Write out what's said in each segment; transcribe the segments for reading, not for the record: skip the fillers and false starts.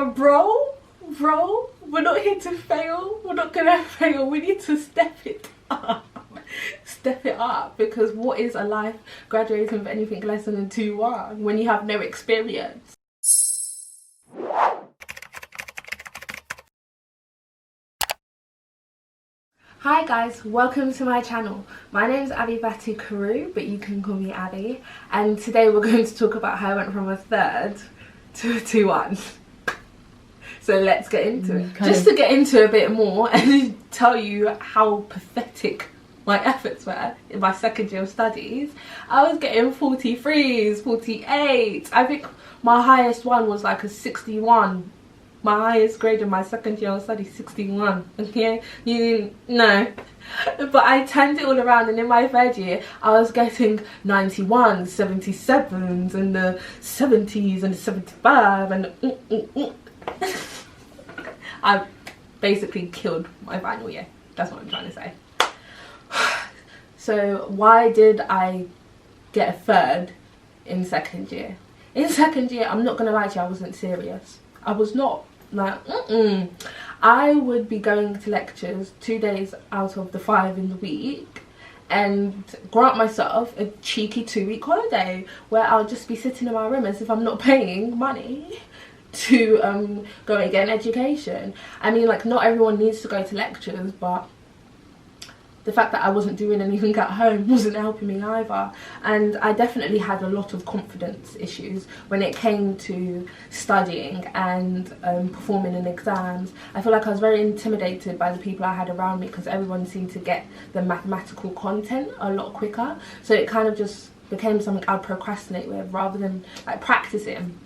child, bro, we're not here to fail. We're not gonna fail. We need to step it up. Step it up, because what is a life graduating with anything less than a 2-1 when you have no experience? Hi guys, welcome to my channel. My name is Abby Batu Karu, but you can call me Abby, and today we're going to talk about how I went from a 3rd to a 2-1. So let's get into it. Just to get into a bit more and tell you how pathetic my efforts were in my 2nd year of studies. I was getting 43s, 48. I think my highest one was like a 61. My highest grade in my 2nd year of studies, 61. Okay, no. But I turned it all around, and in my 3rd year, I was getting 91s, 77s, and the 70s, and the 75, and I basically killed my final year. That's what I'm trying to say. So why did I get a 3rd in 2nd year? In 2nd year, I'm not gonna lie to you, I wasn't serious. I was not. Like, I would be going to lectures 2 days out of the 5 in the week and grant myself a cheeky 2-week holiday where I'll just be sitting in my room as if I'm not paying money to go and get an education. I mean, like, not everyone needs to go to lectures, but the fact that I wasn't doing anything at home wasn't helping me either. And I definitely had a lot of confidence issues when it came to studying and performing in exams. I feel like I was very intimidated by the people I had around me because everyone seemed to get the mathematical content a lot quicker. So it kind of just became something I'd procrastinate with rather than like practicing.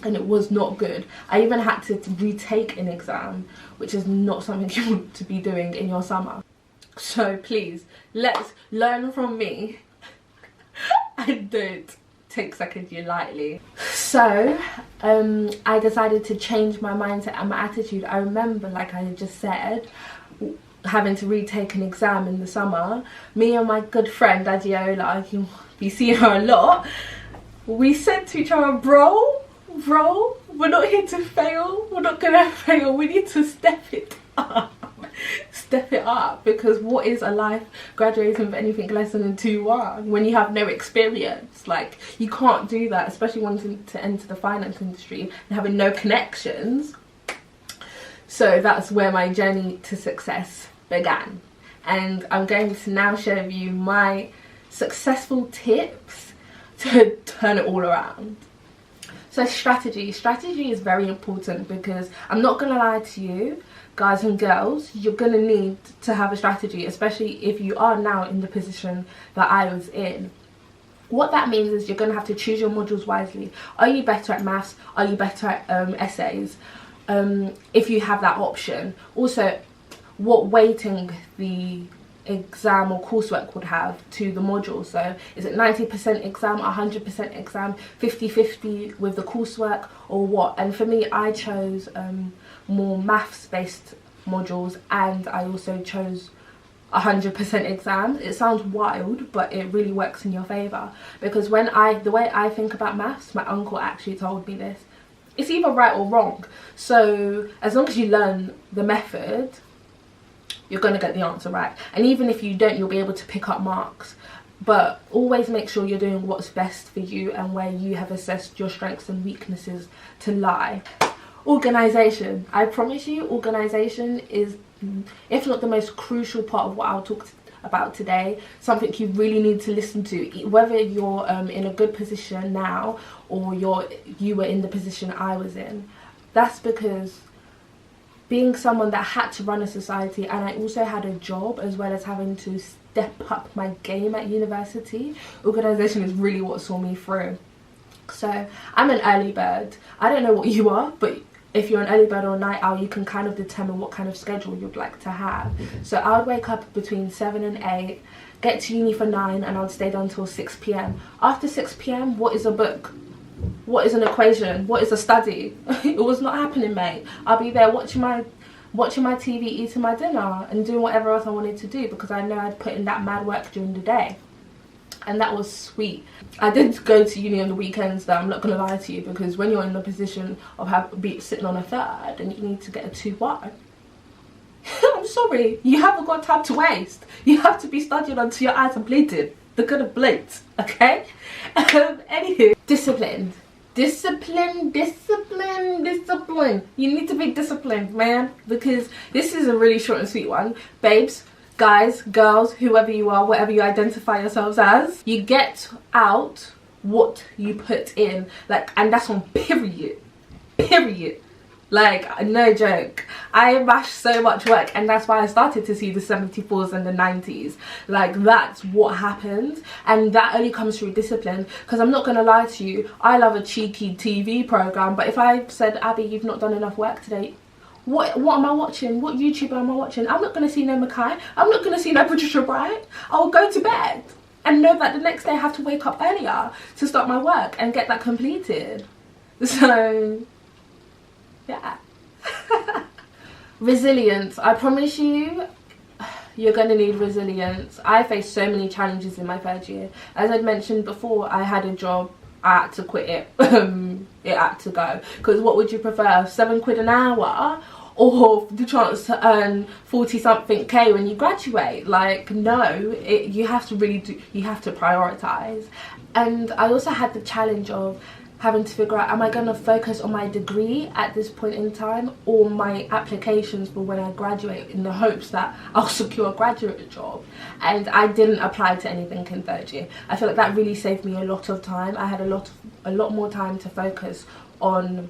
And it was not good. I even had to retake an exam, which is not something you want to be doing in your summer. So please, let's learn from me. I don't take 2nd year lightly. So I decided to change my mindset and my attitude. I remember, like I just said, having to retake an exam in the summer. Me and my good friend Adiola, you'll be seeing her a lot, we said to each other, bro, we're not here to fail. We're not gonna fail. We need to step it up. Step it up, because what is a life graduating with anything less than a 2-1 when you have no experience? Like, you can't do that, especially wanting to enter the finance industry and having no connections. So that's where my journey to success began, and I'm going to now share with you my successful tips to turn it all around. So strategy is very important, because I'm not gonna lie to you, guys and girls, you're gonna need to have a strategy, especially if you are now in the position that I was in. What that means is you're gonna have to choose your modules wisely. Are you better at maths? Are you better at essays? If you have that option. Also, what weighting the exam or coursework would have to the module. So is it 90% exam, 100% exam, 50-50 with the coursework, or what? And for me, I chose more maths based modules, and I also chose 100% exams. It sounds wild, but it really works in your favour, because the way I think about maths, my uncle actually told me this, it's either right or wrong. So as long as you learn the method, you're going to get the answer right. And even if you don't, you'll be able to pick up marks. But always make sure you're doing what's best for you and where you have assessed your strengths and weaknesses to lie. Organisation. I promise you, organisation is, if not the most crucial part of what I'll talk about today, something you really need to listen to. Whether you're in a good position now, or you were in the position I was in. That's because being someone that had to run a society, and I also had a job as well as having to step up my game at university, organisation is really what saw me through. So I'm an early bird. I don't know what you are, but if you're an early bird or a night owl, you can kind of determine what kind of schedule you'd like to have. So I would wake up between 7 and 8, get to uni for 9, and I would stay down until 6 p.m. After 6 p.m, what is a book? What is an equation? What is a study? It was not happening, mate. I'll be there watching my TV, eating my dinner, and doing whatever else I wanted to do, because I know I'd put in that mad work during the day. and that was sweet. I did go to uni on the weekends though, I'm not gonna lie to you, because when you're in the position of sitting on a third and you need to get a 2-1, I'm sorry, you haven't got time to waste. You have to be studying until your eyes are bleeding. They're gonna bleed, okay? Anywho, disciplined. Discipline. You need to be disciplined, man, because this is a really short and sweet one. Babes, guys, girls, whoever you are, whatever you identify yourselves as, you get out what you put in, like, and that's on period. Like, no joke. I mashed so much work, and that's why I started to see the 74s and the 90s. Like, that's what happens, and that only comes through discipline. Because I'm not gonna lie to you, I love a cheeky TV program, but if I said, Abby, you've not done enough work today, what am I watching? What YouTuber am I watching? I'm not gonna see no Mackay. I'm not gonna see no Patricia Bright. I'll go to bed and know that the next day I have to wake up earlier to start my work and get that completed. So yeah. Resilience. I promise you, you're going to need resilience. I faced so many challenges in my third year. As I'd mentioned before, I had a job, I had to quit it. It had to go. Because what would you prefer, 7 quid an hour, or the chance to earn 40 something K when you graduate? Like, no, you have to really do, you have to prioritize. And I also had the challenge of having to figure out, am I going to focus on my degree at this point in time, or my applications for when I graduate, in the hopes that I'll secure a graduate job? And I didn't apply to anything in third year. I feel like that really saved me a lot of time. I had a lot more time to focus on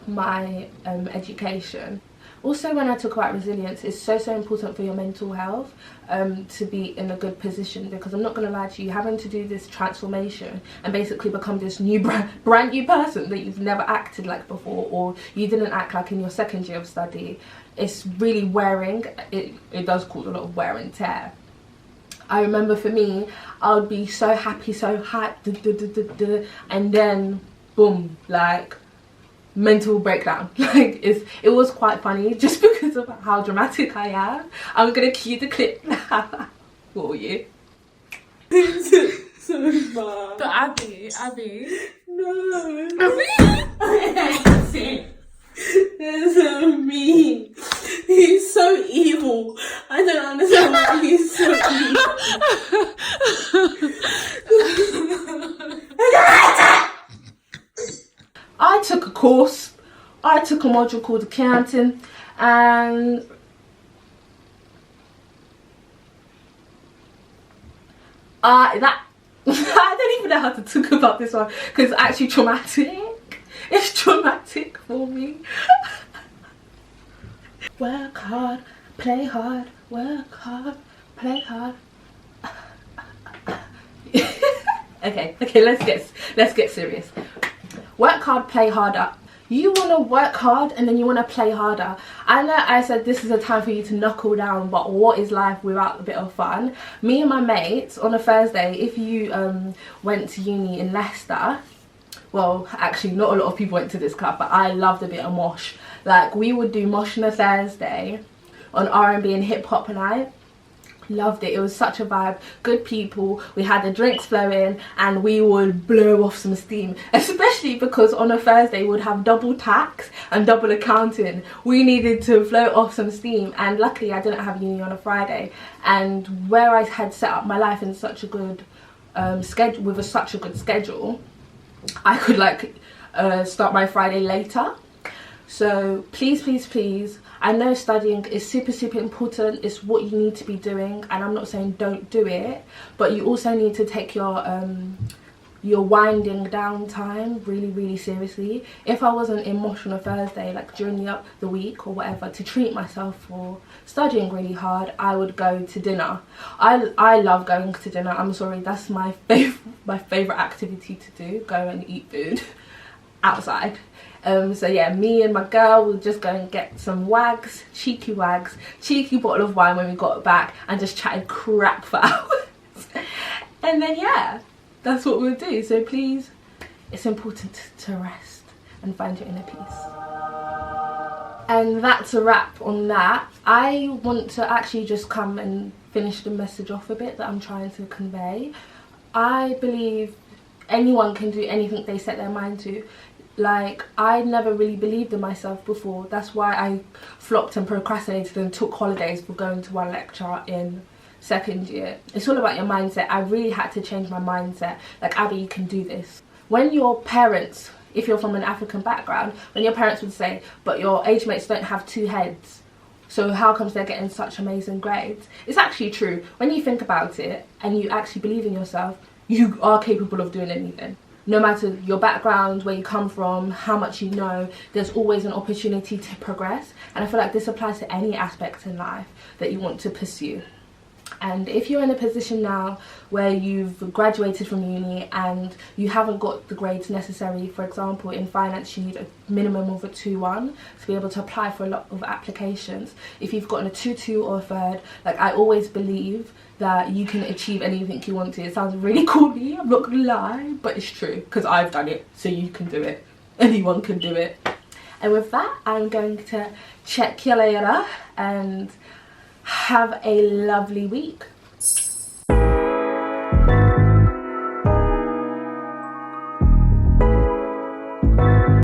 my education. Also, when I talk about resilience, it's so important for your mental health, to be in a good position, because I'm not going to lie to you, having to do this transformation and basically become this new brand new person that you've never acted like before, or you didn't act like in your second year of study, it's really wearing. It does cause a lot of wear and tear. I remember for me, I would be so happy, so hyped, and then boom, like, mental breakdown. Like, it was quite funny just because of how dramatic I am. I'm gonna cue the clip now for you. So bad. But Abby. No. Abby. That's so mean. He's so evil. I don't understand why he's so evil. I took a course, I took a module called accounting, and I don't even know how to talk about this one, because it's actually traumatic. It's traumatic for me. Work hard, play hard, work hard, play hard. Okay, let's get serious. Work hard, play harder. You want to work hard and then you want to play harder. I know I said this is a time for you to knuckle down, but what is life without a bit of fun? Me and my mates on a Thursday, if you went to uni in Leicester, well, actually not a lot of people went to this club, but I loved a bit of mosh. Like, we would do mosh on a Thursday on R&B and hip hop night. Loved it. It was such a vibe. Good people. We had the drinks flowing and we would blow off some steam, especially because on a Thursday we would have double tax and double accounting. We needed to blow off some steam, and luckily I didn't have uni on a Friday, and where I had set up my life in such a good schedule, with such a good schedule, I could like start my Friday later. So please, I know studying is super important. It's what you need to be doing, and I'm not saying don't do it, but you also need to take your winding down time really seriously. If I wasn't in mosh on a Thursday, like during the week or whatever, to treat myself for studying really hard, I would go to dinner. I love going to dinner. I'm sorry, that's my favorite activity to do, go and eat food outside. So yeah, me and my girl would just go and get some wags, cheeky bottle of wine when we got back, and just chatted crap for hours. And then yeah, that's what we'll do. So please, it's important to rest and find your inner peace. And that's a wrap on that. I want to actually just come and finish the message off a bit that I'm trying to convey. I believe anyone can do anything they set their mind to. Like, I never really believed in myself before. That's why I flopped and procrastinated and took holidays for going to one lecture in second year. It's all about your mindset. I really had to change my mindset. Like, Abby, you can do this. When your parents, if you're from an African background, when your parents would say, but your age mates don't have two heads, so how comes they're getting such amazing grades? It's actually true. When you think about it and you actually believe in yourself, you are capable of doing anything. No matter your background, where you come from, how much you know, there's always an opportunity to progress. And I feel like this applies to any aspect in life that you want to pursue. And if you're in a position now where you've graduated from uni and you haven't got the grades necessary, for example, in finance you need a minimum of a 2-1 to be able to apply for a lot of applications. If you've gotten a 2-2 or a 3rd, like, I always believe that you can achieve anything you want to. It sounds really corny, I'm not gonna lie, but it's true, because I've done it, so you can do it. Anyone can do it. And with that, I'm going to check you later and have a lovely week.